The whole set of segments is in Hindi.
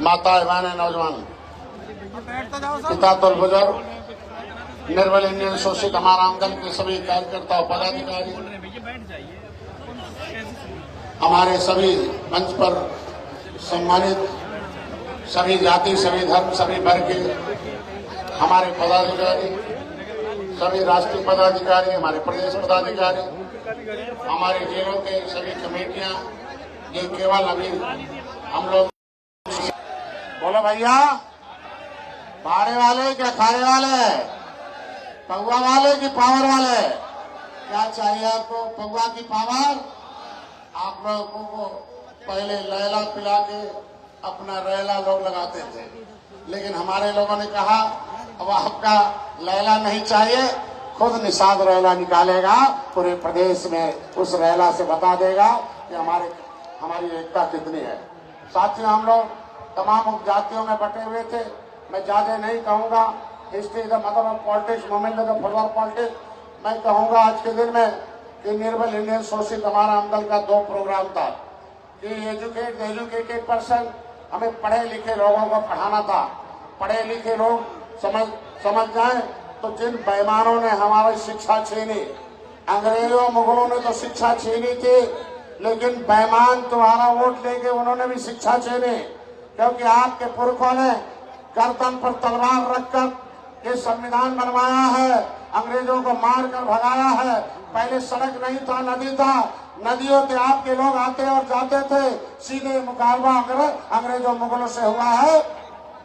माताएं, बहनें, नौजवान, पिता बुजुर्ग, निर्बल इंडियन शोषित हमारा आमदन के सभी कार्यकर्ता और पदाधिकारी, हमारे सभी मंच पर सम्मानित सभी जाति, सभी धर्म, सभी वर्ग के हमारे पदाधिकारी, सभी राष्ट्रीय पदाधिकारी, हमारे प्रदेश पदाधिकारी, हमारे जिलों के सभी कमेटियां, ये केवल अभी हम लोग बोलो भैया, पारे वाले क्या खाने वाले, पौवा वाले की पावर वाले, क्या चाहिए आपको? पौवा की पावर। आप लोगों को पहले लैला पिला के अपना रैला लोग लगाते थे, लेकिन हमारे लोगों ने कहा अब आपका लैला नहीं चाहिए, खुद निषाद रैला निकालेगा, पूरे प्रदेश में उस रैला से बता देगा कि हमारी एकता कितनी है। साथियों, हम लोग तमाम उपजातियों में बटे हुए थे। मैं ज्यादा नहीं कहूंगा, history the mother of politics, movement the father of politics. मैं कहूंगा आज के दिन में कि निर्बल इंडियन शोषित हमारा आमदन का 2 प्रोग्राम था कि एजुकेटेड पर्सन, हमें पढ़े लिखे लोगों को पढ़ाना था। पढ़े लिखे लोग समझ जाएं, तो जिन बेईमानों ने हमारी शिक्षा छीनी, अंग्रेजों मुगलों ने तो शिक्षा छीनी थी, लेकिन बेईमान तुम्हारा वोट लेके उन्होंने भी शिक्षा छीनी, क्योंकि आपके पुरखों ने गर्दन पर तलवार रखकर ये संविधान बनवाया है, अंग्रेजों को मार कर भगाया है। पहले सड़क नहीं था, नदी था, नदियों पे आपके लोग आते और जाते थे। सीधे मुकाबला अगर अंग्रेजों मुगलों से हुआ है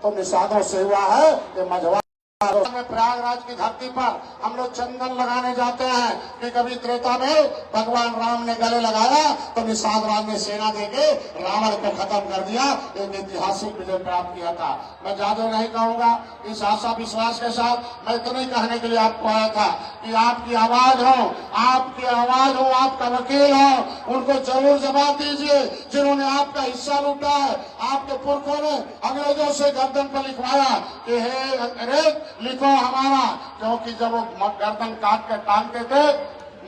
तो निषादों से हुआ है। ये मझवा प्रयागराज की धरती पर हम लोग चंदन लगाने जाते हैं कि कभी त्रेता में भगवान राम ने गले लगाया तो निषाद राज ने सेना देके रावण को खत्म कर दिया, एक ऐतिहासिक विजय प्राप्त किया था। मैं ज्यादा नहीं कहूंगा, इस आशा विश्वास के साथ मैं इतना ही कहने के लिए आपको आया था कि आपकी आवाज हो, आपका वकील हो, उनको जरूर जवाब दीजिए जिन्होंने आपका हिस्सा लूटा है। आपके पुरखों ने अंग्रेजों से गर्दन पर लिखवाया कि हे अंग्रेज लिखो हमारा, क्योंकि जब वो गर्दन काट कर टांगते थे,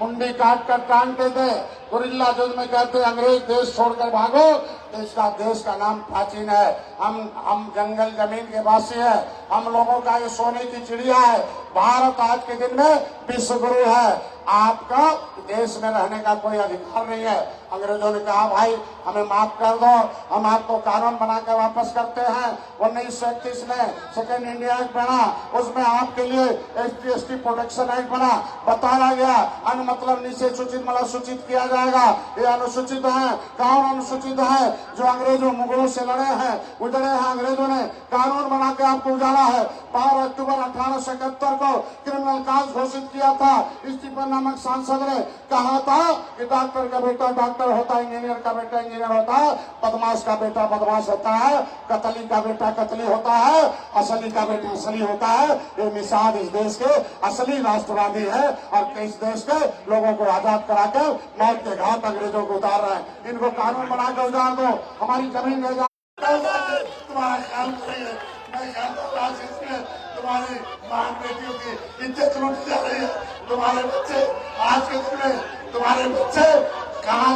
मुंडी काट कर टांगते थे, गुरिल्ला युद्ध में कहते अंग्रेज देश छोड़कर भागो, तो इसका देश का नाम प्राचीन है। हम जंगल जमीन के वासी है, हम लोगों का ये सोने की चिड़िया है। भारत आज के दिन में विश्व गुरु है। आपका देश में रहने का कोई अधिकार नहीं है। अंग्रेजों ने कहा भाई हमें माफ कर दो, हम आपको कानून बना के वापस करते हैं। 1931 में सेकेंड इंडिया एक्ट बना, उसमें आपके लिए ST प्रोटेक्शन एक्ट बना, बताया गया अन मतलब नीचे सूचित मतलब सूचित किया जाएगा। ये अनुसूचित है, कौन अनुसूचित है? जो अंग्रेजों मुगलों से लड़े हैं, उजड़े हैं, अंग्रेजों ने कानून बना के आपको उजाड़ा है। 12 अक्टूबर 1871 को क्रिमिनल काज घोषित किया था। स्टीफन नामक सांसद ने कहा था कि डॉक्टर का बेटा डॉक्टर होता है, इंजीनियर का बेटा इंजीनियर होता है, बदमाश का बेटा बदमाश होता है, कतली का बेटा कतली होता है, असली का बेटा असली होता है। ये निषाद इस देश के असली राष्ट्रवादी है और इस देश के लोगों को आजाद करा के मौत के घाट अंग्रेजों को उतार रहे हैं। इनको कानून बना कर उजाड़ दो, हमारी जमीन ले जाओ। तुम्हारा ख्याल करेंगे, मैं कहता हूँ तुम्हारी बहन बेटियों की इज्जत लूटी जा रही है। तुम्हारे बच्चे आज के दिन में तुम्हारे बच्चे कहाँ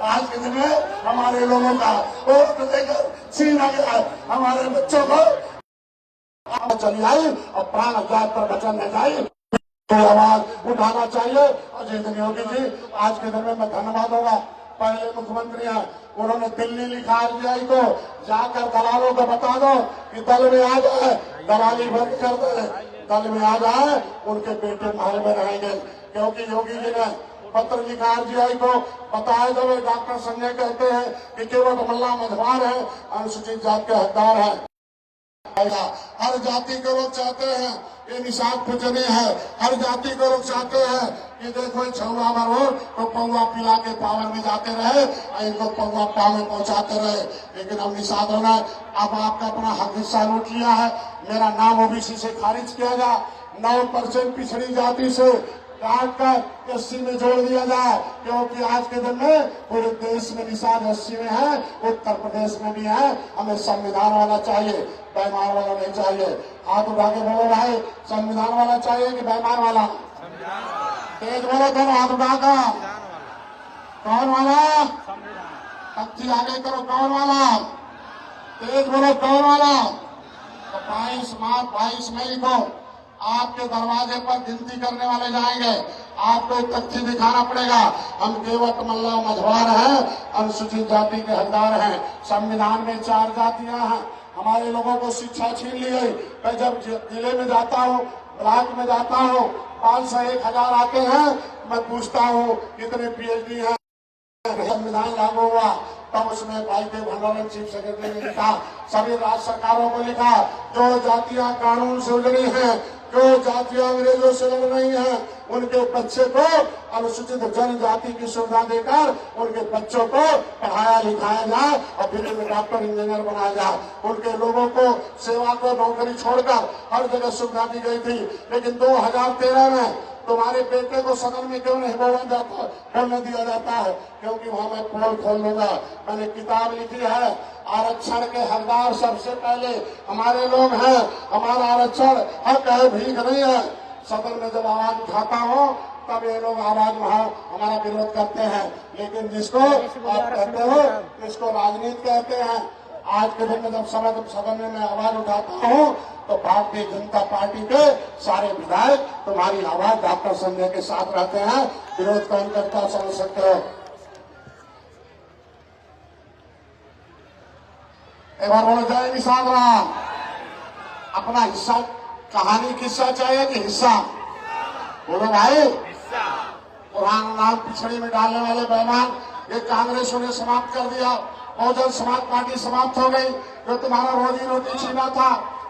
आज के दिन में हमारे लोगों का वोट देकर छीना गया है। हमारे बच्चों को चली आई और प्राण अज्ञात पर वचन न जाए तो आवाज उठाना चाहिए। अजय योगी जी आज के दिन में मैं धन्यवाद होगा, पहले मुख्यमंत्री हैं, उन्होंने दिल्ली लिखा RBI को जाकर दलालों को बता दो कि दल में आ जाए, दलाली बंद कर दे, दल में आ जाए, उनके बेटे महल में रहेंगे। क्योंकि योगी जी ने पत्र लिखा RBI को, बताया जब डॉक्टर संजय कहते हैं कि केवल मल्ला मझवार है, अनुसूचित जात के हकदार है। हर जाति को लोग चाहते हैं ये निषाद पूजनीय है, हर जाति को लोग चाहते हैं कि देखो छुआ मरो तो पौवा पिला के पावर में जाते रहे, इनको पौवा पाव में पहुंचाते रहे। लेकिन अब निषाद होना, अब आपका अपना हक हिस्सा लूट लिया है। मेरा नाम OBC से खारिज किया जाए, 9% पिछड़ी जाति से काट कर SC में जोड़ दिया जाए, क्योंकि आज के दिन में पूरे देश में निषाद SC में है, उत्तर प्रदेश में भी है। हमें संविधान वाला चाहिए, बेईमान वाला नहीं चाहिए। हाथ उठा के बोलो भाई, संविधान वाला चाहिए कि बेईमान वाला? तेज बोलो, दोनों हाथ उठा कर। कौन वाला? तख्ती आगे करो, कौन वाला? तेज बोलो, कौन वाला? तो 22 मई को आपके दरवाजे पर गिनती करने वाले जाएंगे। आपको एक तख्ती दिखाना पड़ेगा। हम केवट मल्ला मझवार हैं, अनुसूचित जाति के हकदार हैं। संविधान में 4 जातियां हैं। हमारे लोगों को शिक्षा छीन ली गई। मैं जब जिले में जाता हूँ, ब्लॉक में जाता हूँ, 500 1000 आते हैं। मैं पूछता हूँ कितने PhD हैं। संविधान लागू हुआ तब उसमें भाई देव भंडारण चीफ सेक्रेटरी ने लिखा, सभी राज्य सरकारों को लिखा, जो जातियां कानून से उजड़ी हैं, जो जातियां अंग्रेजों से लड़ रही हैं, उनके बच्चे को अनुसूचित जनजाति की सुविधा देकर उनके बच्चों को पढ़ाया लिखाया जाए और फ्री में डॉक्टर इंजीनियर बनाया जाए। उनके लोगों को सेवा को नौकरी छोड़कर हर जगह सुविधा दी गई थी। लेकिन 2013 में तुम्हारे बेटे को सदन में क्यों नहीं बोलने दिया जाता है? क्योंकि वहां मैं पोल खोल लूंगा। मैंने किताब लिखी है, आरक्षण के हकदार सबसे पहले हमारे लोग हैं। हमारा आरक्षण हक है, भीख नहीं है। सदन में जब आवाज उठाता हूँ तब ये लोग आवाज वहां हमारा विरोध करते हैं। लेकिन जिसको आप कहते हो, इसको राजनीति कहते हैं। आज के दिन में जब सदन में मैं आवाज उठाता हूँ तो भारतीय जनता पार्टी के सारे विधायक तुम्हारी आवाज डॉक्टर संजय के साथ रहते हैं। विरोध कौन करता समझ सकते हो? एक बार बोलो जय निषाद राम। अपना हिस्सा, कहानी किस्सा चाहिए कि हिस्सा? बोलो भाई। पुराना नाम पिछड़ी में डालने वाले बेईमान ये कांग्रेसों ने समाप्त कर दिया। बहुजन समाज पार्टी समाप्त हो गई। जो तुम्हारा रोजी रोटी छीना था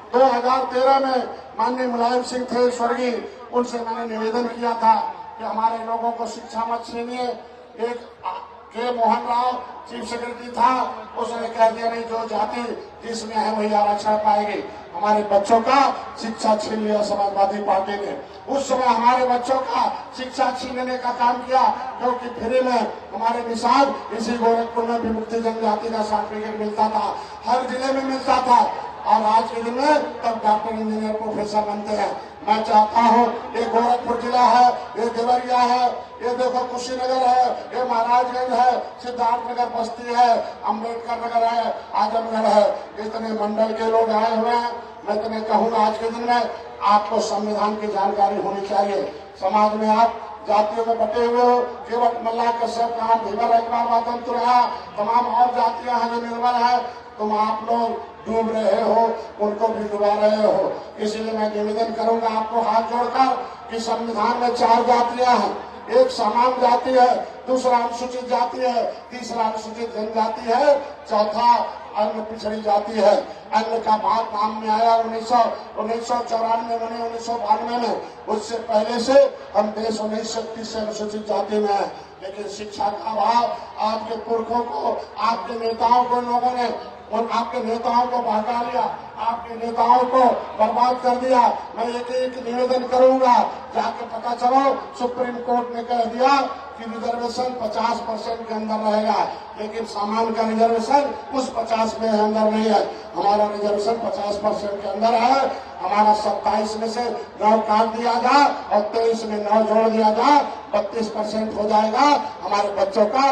2013 में माननीय मुलायम सिंह थे स्वर्गीय, उनसे मैंने निवेदन किया था कि हमारे लोगों को शिक्षा मत छीनिए। एक के मोहन राव चीफ सेक्रेटरी था, उसने कह दिया नहीं, जो जाति जिसमें है वही आरक्षण पाएगी। हमारे बच्चों का शिक्षा छीन लिया समाजवादी पार्टी ने। उस समय हमारे बच्चों का शिक्षा छीनने का काम किया, क्योंकि फ्री में हमारे निषाद इसी गोरखपुर में विमुक्ति जनजाति का सर्टिफिकेट मिलता था, हर जिले में मिलता था। और आज के दिन में तब डॉक्टर इंजीनियर प्रोफेसर बनते हैं। मैं चाहता हूँ ये गोरखपुर जिला है, ये देवरिया है, ये देखो कुशीनगर है, ये महाराजगंज है, सिद्धार्थनगर बस्ती है, अम्बेडकर नगर है, आजमगढ़ है, इतने मंडल के लोग आए हुए हैं। मैं तुम्हें कहूँगा आज के दिन में आपको संविधान की जानकारी होनी चाहिए। समाज में आप जातियों में बटे हुए हो, केवट मल्ला कश्यप नाम भीवर अखबार वादन तो रहा, तमाम और जातियां हैं जो निर्बल है। तुम आप लोग डूब रहे हो, उनको भी डुबा रहे हो। इसलिए मैं निवेदन करूंगा आपको हाथ जोड़कर कि संविधान में 4 जातियां हैं। एक समान जाति है, दूसरा अनुसूचित जाति है, तीसरा अनुसूचित जनजाति है, चौथा अन्य पिछड़ी जाति है। अन्य का भाग काम में आया 1994 में, 1992 में। उससे पहले से हम देश 1936 से अनुसूचित जाति में है। लेकिन शिक्षा का अभाव आपके पुरखों को, आपके नेताओं को लोगों ने और आपके नेताओं को बहका लिया, आपके नेताओं को बर्बाद कर दिया। मैं एक निवेदन करूंगा, जाके पता चलो सुप्रीम कोर्ट ने कह दिया कि रिजर्वेशन 50% के अंदर रहेगा, लेकिन सामान्य का रिजर्वेशन उस 50 में अंदर नहीं है। हमारा रिजर्वेशन 50% के अंदर है। हमारा 27 में से 9 काट दिया जाए और 23 में 9 जोड़ दिया जाए, 32% हो जाएगा। हमारे बच्चों का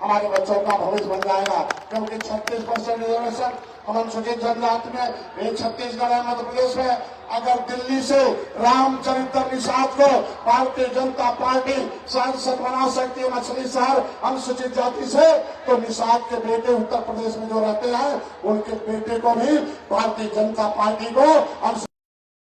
हमारे बच्चों का भविष्य बन जाएगा। क्योंकि 36% रिजर्वेशन हम अनुसूचित जनजाति में, छत्तीसगढ़ है, मध्य प्रदेश में। अगर दिल्ली से रामचरित्र निषाद को भारतीय जनता पार्टी सांसद बना सकती है मछली शहर अनुसूचित जाति से, तो निषाद के बेटे उत्तर प्रदेश में जो रहते हैं उनके बेटे को भी भारतीय जनता पार्टी को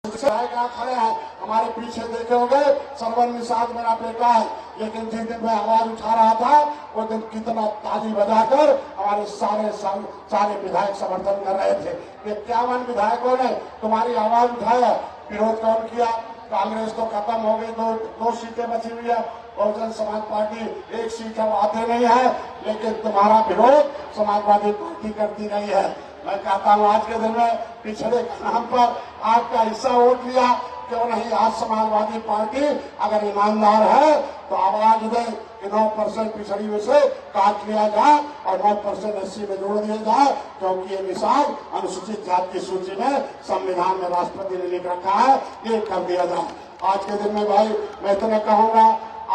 खड़े हैं। हमारे पीछे देखे होंगे सरवन निषाद मेरा बेटा है। लेकिन जिस दिन मैं आवाज उठा रहा था वो दिन कितना ताली बजाकर हमारे सारे विधायक समर्थन कर रहे थे। 51 विधायकों ने तुम्हारी आवाज उठाया। विरोध कौन किया? कांग्रेस तो खत्म हो गई, दो सीटें बची हुई है। बहुजन समाज पार्टी 1 सीट अब आते नहीं है, लेकिन तुम्हारा विरोध समाजवादी पार्टी करती नहीं है। मैं कहता हूँ आज के दिन में पिछड़े के नाम पर आपका हिस्सा वोट लिया, क्यों नहीं आज समाजवादी पार्टी अगर ईमानदार है तो आवाज दे कि 9% पिछड़ी में से काट लिया जाए और 9% SC में जोड़ दिया जाए, क्योंकि ये निषाद अनुसूचित जाति की सूची में संविधान में राष्ट्रपति ने लिख रखा है, ये कर दिया जाए। आज के दिन में भाई मैं तुम्हें कहूंगा,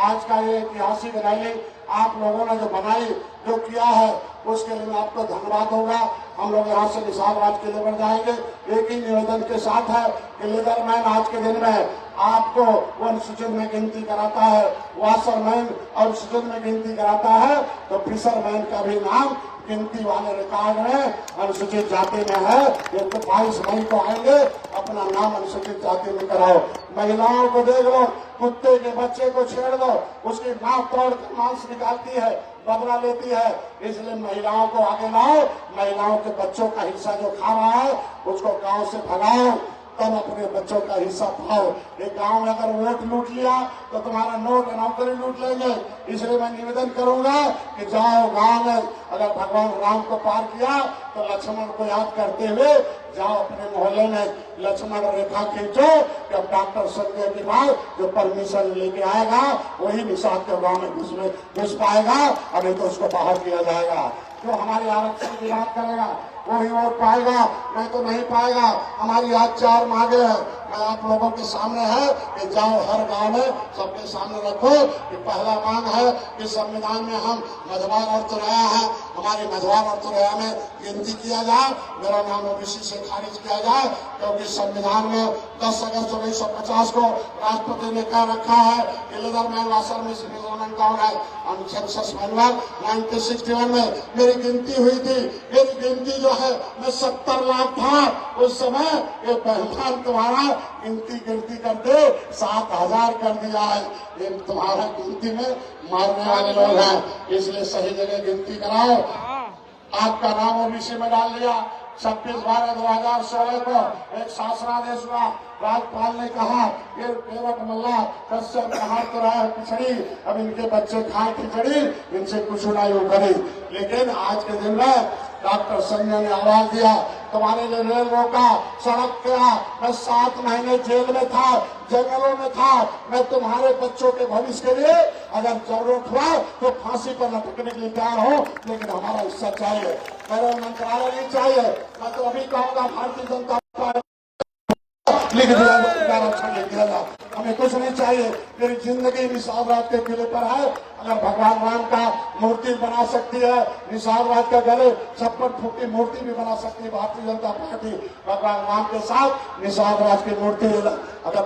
आज का ये ऐतिहासिक रैली आप लोगों ने जो बनाई, जो किया है उसके लिए आपको धन्यवाद होगा। हम लोग यहाँ से निशान राज के लेकर जाएंगे। एक ही निवेदन के साथ है कि लीडरमैन आज के दिन में आपको वो अनुसूचित में गिनती कराता है, वाशरमैन और अनुसूचित में गिनती कराता है, तो फिशरमैन का भी नाम गिनती वाले रिकॉर्ड में अनुसूचित जाति में है। ये तो 22 मई को आएंगे, अपना नाम अनुसूचित जाति में कराओ। महिलाओं को देख लो, कुत्ते के बच्चे को छेड़ दो, उसकी नाक तोड़ कर मांस निकालती है, बदला लेती है। इसलिए महिलाओं को आगे लाओ, महिलाओं के बच्चों का हिस्सा जो खा रहा है उसको गांव से भगाओ, तब अपने बच्चों का हिस्सा पाओ। एक गांव में अगर वोट लूट लिया तो तुम्हारा नोट नौकरी लूट लेंगे। इसलिए मैं निवेदन करूंगा कि जाओ गांव में, अगर भगवान राम को पार किया तो लक्ष्मण को याद करते हुए जाओ अपने मोहल्ले में लक्ष्मण रेखा खींचो कि अब डॉक्टर संजय के बाद जो परमिशन लेके आएगा वही निषाद के गांव में घुस पाएगा, और नहीं तो उसको बाहर किया जाएगा। जो हमारे आरक्षण की बात करेगा वही वोट पाएगा, नहीं तो नहीं पाएगा। हमारी आज 4 मांगे हैं, मैं आप लोगों के सामने है कि जाओ हर गांव में सबके सामने रखो कि पहला मांग है कि संविधान में हम मझवार और तुरैया है, हमारी मझवार और तुरैया में गिनती किया जाए, मेरा नाम ओबीसी से खारिज किया जाए, क्योंकि संविधान में 10 अगस्त 1950 को राष्ट्रपति ने कह रखा है कि लीडरमैन वाशर में सेंसस मैनुअल 1961 में मेरी गिनती हुई थी। मेरी गिनती जो है मैं 70 लाख था उस समय, ये बेईमान तुम्हारा गिनती करते 7,000 कर दिया है। ये तुम्हारा गिनती में मारने वाले लोग हैं, इसलिए सही जगह गिनती कराओ। आपका नाम ओबीसी में डाल दिया। 26/12/2016 को एक शासनादेश हुआ, राज्यपाल ने कहा ये केवट मल्ला कश्यप तो रहा खिचड़ी, अब इनके बच्चे खाए खिचड़ी, इनसे कुछ नहीं करी। लेकिन आज के दिन में डॉक्टर संजय ने आवाज दिया, तुम्हारे लिए रेल रोका, सड़क किया, मैं 7 महीने जेल में था, जंगलों में था, मैं तुम्हारे बच्चों के भविष्य के लिए अगर जरूरत हुआ तो फांसी पर लटकने के लिए तैयार हो, लेकिन हमारा हिस्सा चाहिए, मेरा मंत्रालय नहीं चाहिए। मैं तो अभी कहूँगा भारतीय जनता पार्टी लिख दिया, आरक्षण लिख दिया जाए, हमें कुछ नहीं चाहिए। मेरी जिंदगी निषाद राज के किले पर है। अगर भगवान राम का मूर्ति बना सकती है, निषाद राज का गले छप्पन फुट की मूर्ति भी बना सकती है भारतीय जनता पार्टी, भगवान राम के साथ निषाद राज की मूर्ति अगर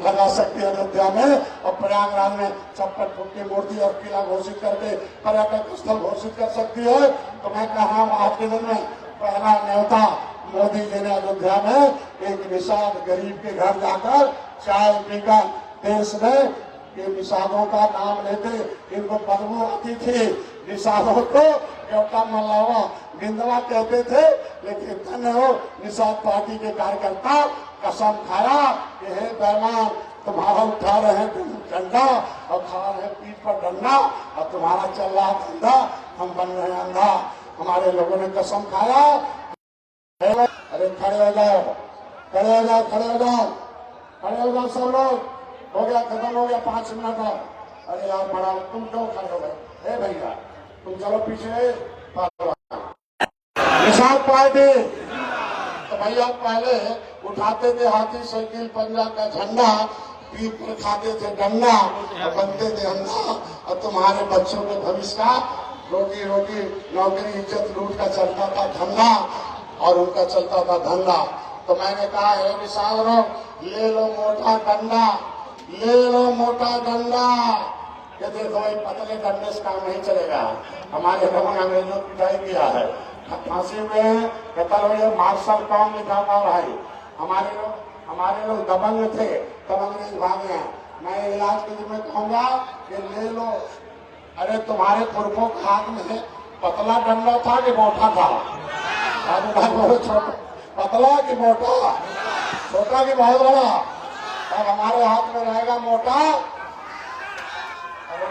लगा सकती है अयोध्या में, और प्रयागराज में 56 फुट की मूर्ति और किला घोषित करके पर्यटक स्थल घोषित कर सकती है। तो मैं कह रहा हूँ आज के दिन में पहला न्योता मोदी जी ने अयोध्या में एक निषाद गरीब के घर जाकर चाय पीकर देश में ये निषादों का नाम लेते, इनको बदबू आती थी। निषादों को न्योता मल्लावा गिंदवा कहते थे, लेकिन धन्य हो निषाद पार्टी के कार्यकर्ता कसम खाया कि हे बेईमान, तुम्हारा उठा रहे हैं डंडा और खा रहे हैं पीठ पर डंडा, और तुम्हारा चल रहा धंधा, हम बन रहे हैं अंधा। हमारे लोगों ने कसम खाया। अरे खड़े हो जाओ, खड़े हो जाओ, खड़े हो जाओ, खड़े हो जाओ सब लोग। हो गया, खत्म हो गया 5 मिनट और। अरे यार बड़ा तुम क्यों खड़े हो गए? हे भैया तुम चलो पीछे। निषाद पार्टी तो भैया पहले उठाते थे हाथी साइकिल पंजा का झंडा, पीठ पर खाते थे डंडा और बनते थे अंधा, और तुम्हारे बच्चों के भविष्य का रोटी रोटी नौकरी इज्जत लूट का चलता था धंधा, और उनका चलता था धंधा। तो मैंने कहा है निषाद लोग ले लो मोटा डंडा, ले लो मोटा डंडा। ये देखो भाई पतले डंडे से काम नहीं चलेगा। हमारे लोगों ने अंग्रेजों की पिटाई किया है, फांसी हुए हैं, कतल हुए, मार्शल कौन लिखा था भाई। हमारे लोग दबंग थे, तब अंग्रेज भागे हैं। मैं इलाज के लिए मैं कहूँगा कि ले लो। अरे तुम्हारे पुरखों के हाथ में पतला डंडा था कि मोटा था? छोटा पतला कि मोटा, छोटा कि बहुत बड़ा? अब हमारे हाथ में रहेगा मोटा। अरे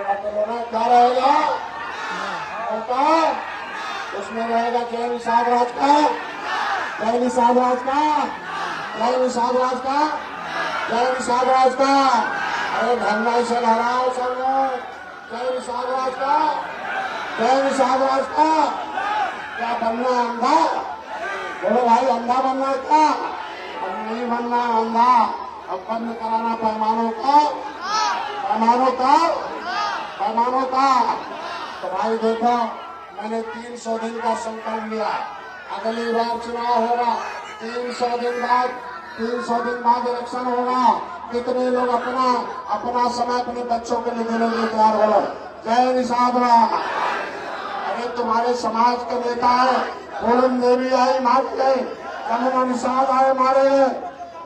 क्या रहेगा? मोटा। उसमें रहेगा जय निषाद राज का, जय निषाद राज का, जय निषाद राज का, जय निषाद राज का। अरे धन्ना से लहराओ सब लोग, जय निषाद राज का, जय निषाद राज का। क्या बनना है अंधा? बोलो भाई अंधा बनना क्या? अब नहीं बनना अंधा, अब बंद कराना पैमानों का, पैमानों का, पैमानों का। तो भाई देखो मैंने 300 दिन का संकल्प लिया। अगली बार चुनाव होगा 300 दिन बाद इलेक्शन होगा। कितने लोग अपना समय अपने बच्चों के लिए देने के लिए तैयार हो? जय निषाद राम। अरे तुम्हारे समाज के नेता है, पूनम देवी आई मार गए, कमला निषाद आए मारे,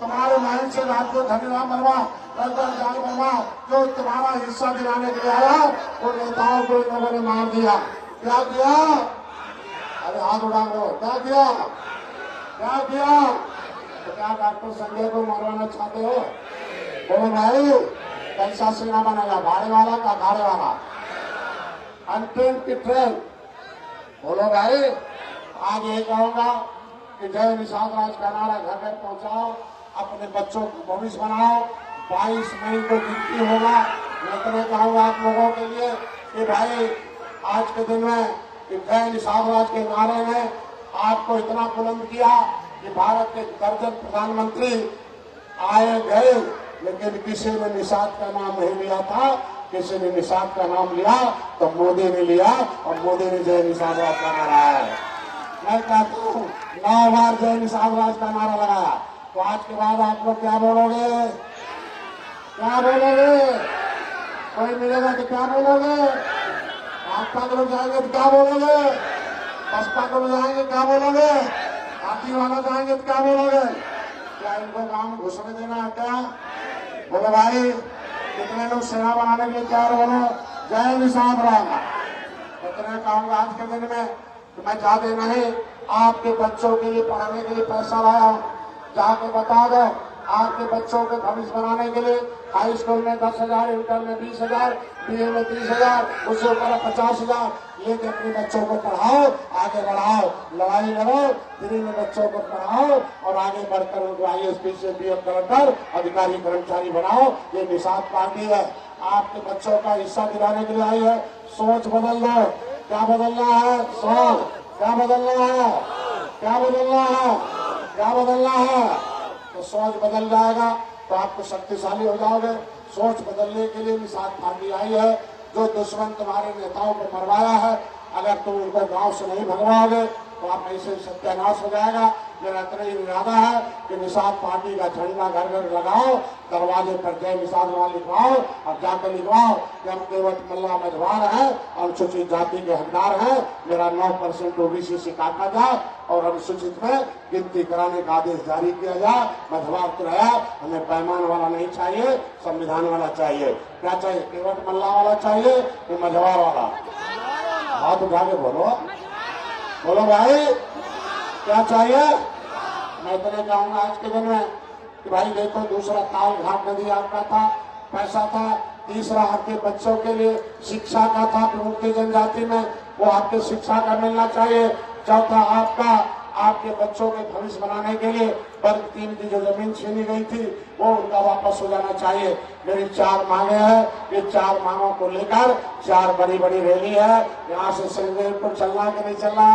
तुम्हारे महल से रात को धनीराम वर्मा, जाल वर्मा जो तुम्हारा हिस्सा दिलाने के लिए आया, वो नेताओं को इन लोगों ने मार दिया। क्या किया? अरे हाथ उठा दो। क्या किया? तो क्या डॉक्टर संजय को मरवाना चाहते हो? बोलो भाई, कैसा सेना बनेगा? भाड़े वाला का गाड़े वाला? अनट्रेन की ट्रेन? बोलो भाई। आज ये कहूंगा कि जय निषाद राज का नारा घर घर पहुंचाओ, अपने बच्चों को भविष्य बनाओ। 22 मई को गिनती होगा। मैं तो कहूंगा आप लोगों के लिए कि भाई आज के दिन में जय निषाद राज के नारे ने आपको इतना बुलंद किया कि भारत के दर्जन प्रधानमंत्री आए गए, लेकिन किसी ने निषाद का नाम नहीं लिया था। किसी ने निषाद का नाम लिया तो मोदी ने लिया, और मोदी ने जय निषाद राज का नारा है। मैं कहता हूँ 9 बार जय निषाद राज का नारा लगाया। तो आज के बाद आप लोग क्या बोलोगे? कोई मिलेगा तो क्या बोलोगे? भाजपा के लोग जाएंगे तो क्या बोलोगे? बसपा को जाएंगे क्या बोलोगे? पार्टी वाला जाएंगे तो क्या बोलोगे? क्या इनको काम घुसने देना है क्या? बोलो भाई, कितने लोग सेना बनाने के लिए तैयार बोलो? जय निषाद राम। इतने कहूंगा आज के दिन में तो मैं ज्यादा नहीं, आपके बच्चों के लिए पढ़ाने के लिए पैसा लाया हूँ। जाके बता दो, आपके बच्चों के भविष्य बनाने के लिए हाई स्कूल में 10,000, इंटर में 20,000, बीए में 30,000, उससे ऊपर 50,000 लेके अपने बच्चों को पढ़ाओ, आगे बढ़ाओ, लड़ाई लड़ो, फ्री में बच्चों को पढ़ाओ और आगे बढ़कर उनको IAS, PCS, BF कलेक्टर, अधिकारी कर्मचारी बनाओ। ये निषाद पार्टी है, आपके बच्चों का हिस्सा दिलाने के लिए आई है। सोच बदल दो। क्या बदलना है? सोच। क्या बदलना है? तो सोच बदल जाएगा तो आपको शक्तिशाली हो जाओगे। सोच बदलने के लिए निषाद पार्टी आई है। जो दुश्मन तुम्हारे नेताओं को मरवाया है, अगर तुम उनको गांव से नहीं भगवाओगे तो आप ऐसे सत्यानाश हो जाएगा। मेरा इतना ही इरादा है कि निषाद पार्टी का झंडा घर घर लगाओ, दरवाजे पर जय निषाद राज लिखवाओ और जाकर लिखवाओ कि हम केवट मल्ला मझवार हैं, अनुसूचित जाति के हकदार हैं। मेरा 9% OBC से काटा जाए और अनुसूचित में गिनती कराने का आदेश जारी किया जाए। मझवार तो रहा, हमें पैमान वाला नहीं चाहिए, संविधान वाला चाहिए। क्या चाहिए? केवट मल्ला वाला चाहिए कि मझवार वाला? हाथ उठा के बोलो भाई, क्या चाहिए? मैं तो नहीं कहूंगा आज के दिन में कि भाई देखो, दूसरा ताल घाट नदी आपका था, पैसा था। तीसरा आपके बच्चों के लिए शिक्षा का था, प्रमुख जनजाति में वो आपके शिक्षा का मिलना चाहिए। चौथा आपके बच्चों के भविष्य बनाने के लिए वर्ग 3 की जो जमीन छीनी गई थी वो उनका वापस हो जाना चाहिए। मेरी 4 मांगे हैं। ये 4 मांगों को लेकर 4 बड़ी बड़ी रैली है। यहाँ से संजयपुर चलना कि नहीं चलना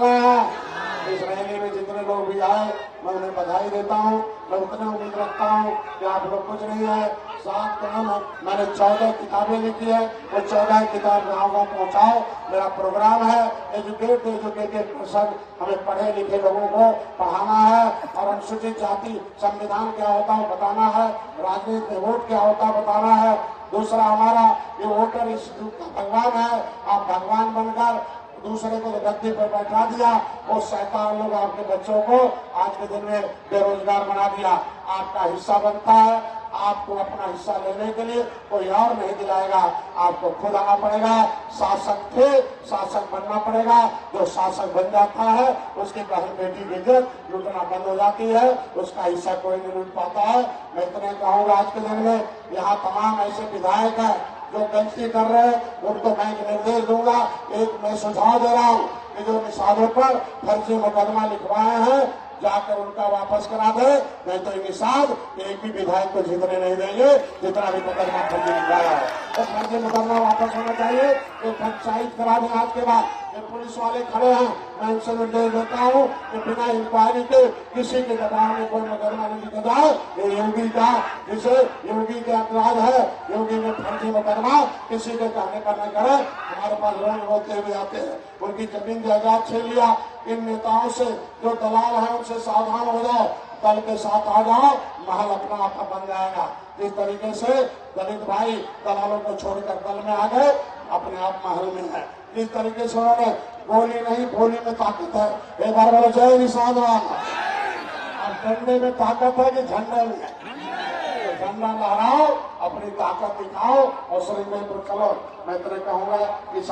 है? इस रैली में जितने लोग भी आए मैं उन्हें बधाई देता हूँ। मैं उतने उम्मीद रखता हूँ कि आप लोग कुछ नहीं है, साथ कदम है। मैंने 14 किताबें लिखी है, वो 14 किताब गाँव गाँव पहुँचाओ। मेरा प्रोग्राम है एजुकेटेड पर्सन, हमें पढ़े लिखे लोगों को पढ़ाना है और अनुसूचित जाति संविधान क्या होता है बताना है, राजनीति में वोट क्या होता है बताना है। दूसरा, हमारा ये वोटर इंस्टीट्यूट का भगवान है। आप भगवान बनकर दूसरे को गद्दे पर बैठा दिया और शैतान लोग आपके बच्चों को आज के दिन में बेरोजगार बना दिया। आपका हिस्सा बनता है, आपको अपना हिस्सा लेने के लिए कोई और नहीं दिलाएगा, आपको खुद आना पड़ेगा। शासक बनना पड़ेगा। जो शासक बन जाता है उसकी बहन बेटी की इज्जत लूटना बंद हो जाती है, उसका हिस्सा कोई नहीं लूट पाता है। मैं इतने कहूँगा आज के दिन में यहाँ तमाम ऐसे विधायक है जो गलती कर रहे हैं, उनको मैं एक निर्देश दूंगा। एक मैं सुझाव दे रहा हूँ कि जो निषादों पर फर्जी मुकदमा लिखवाए हैं जाकर उनका वापस करा दे। नहीं तो निषाद एक भी विधायक को जीतने नहीं देंगे जितना भी मुकदमा फर्जी लिखवाया है। तो फर्जी मुकदमा वापस होना चाहिए। ये पंचायत करा दें आज के बाद। ये पुलिस वाले खड़े हैं, मैं इनसे निर्देश देता हूँ कि बिना इंक्वायरी के किसी के दबाव में कोई मुकदमा नहीं लिखा जाए। ये योगी का, जिसे योगी के अपराध है, योगी ने फर्जी मुकदमा किसी के कहने पर नहीं करे। हमारे पास रोज बोलते हुए आते हैं, उनकी जमीन जायदाद छीन लिया। इन नेताओं से जो दलाल है उनसे सावधान हो जाओ, दल के साथ आ जाओ, महल अपना आपका बन जाएगा। जिस तरीके से दलित भाई दलालों को छोड़कर दल में आ गए, अपने आप महल में है। जिस तरीके से उन्होंने गोली नहीं, गोली में ताकत है। एक बार बोलो जय निशान राम। अब डंडे में ताकत है कि झंडे में? झंडा लहराओ, अपनी ताकत दिखाओ और श्रीमय पर चलो। मैं तो कहूंगा कि